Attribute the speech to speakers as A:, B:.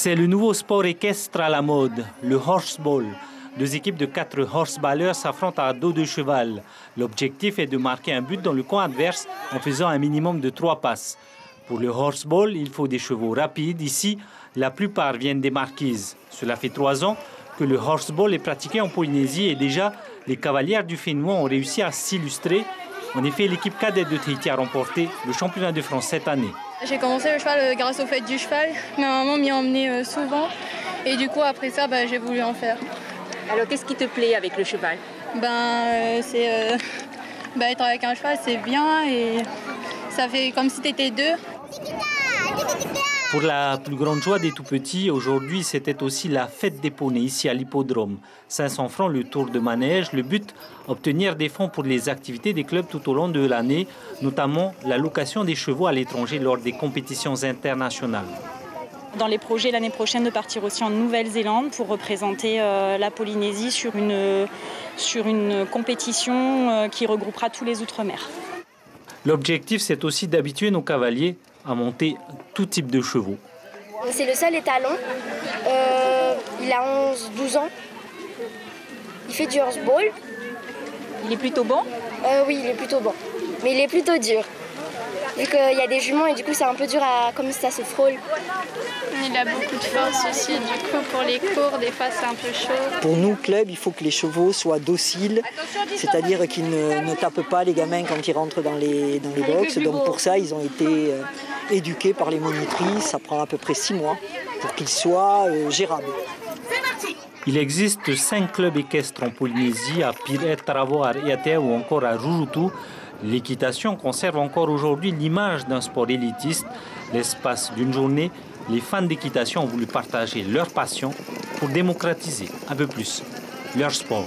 A: C'est le nouveau sport équestre à la mode, le horseball. Deux équipes de 4 horseballeurs s'affrontent à dos de cheval. L'objectif est de marquer un but dans le camp adverse en faisant un minimum de 3 passes. Pour le horseball, il faut des chevaux rapides. Ici, la plupart viennent des Marquises. Cela fait 3 ans que le horseball est pratiqué en Polynésie et déjà, les cavalières du Fénois ont réussi à s'illustrer. En effet, l'équipe cadette de Tahiti a remporté le championnat de France cette année.
B: J'ai commencé le cheval grâce au fait du cheval. Ma maman m'y emmenait souvent et du coup après ça j'ai voulu en faire.
C: Alors qu'est-ce qui te plaît avec le cheval?
B: Être avec un cheval c'est bien et ça fait comme si tu étais deux.
A: Pour la plus grande joie des tout-petits, aujourd'hui, c'était aussi la fête des poneys ici à l'hippodrome. 500 francs le tour de manège. Le but, obtenir des fonds pour les activités des clubs tout au long de l'année, notamment la location des chevaux à l'étranger lors des compétitions internationales.
D: Dans les projets l'année prochaine de partir aussi en Nouvelle-Zélande pour représenter la Polynésie sur une compétition qui regroupera tous les outre-mer.
A: L'objectif, c'est aussi d'habituer nos cavaliers à monter tout type de chevaux.
E: C'est le seul étalon. Il a 11-12 ans. Il fait du horseball.
C: Il est plutôt bon?
E: Oui, il est plutôt bon. Mais il est plutôt dur. Vu qu'il y a des juments et du coup c'est un peu dur comme ça se frôle.
B: Il a beaucoup de force aussi, du coup pour les cours, des fois c'est un peu chaud.
F: Pour nous, club, il faut que les chevaux soient dociles, c'est-à-dire qu'ils ne tapent pas les gamins quand ils rentrent dans les box. Donc pour ça, ils ont été éduqués par les monitrices. Ça prend à peu près 6 mois pour qu'ils soient gérables.
A: Il existe 5 clubs équestres en Polynésie, à Piret, Taravo, à Riatea ou encore à Rurutu. L'équitation conserve encore aujourd'hui l'image d'un sport élitiste. L'espace d'une journée, les fans d'équitation ont voulu partager leur passion pour démocratiser un peu plus leur sport.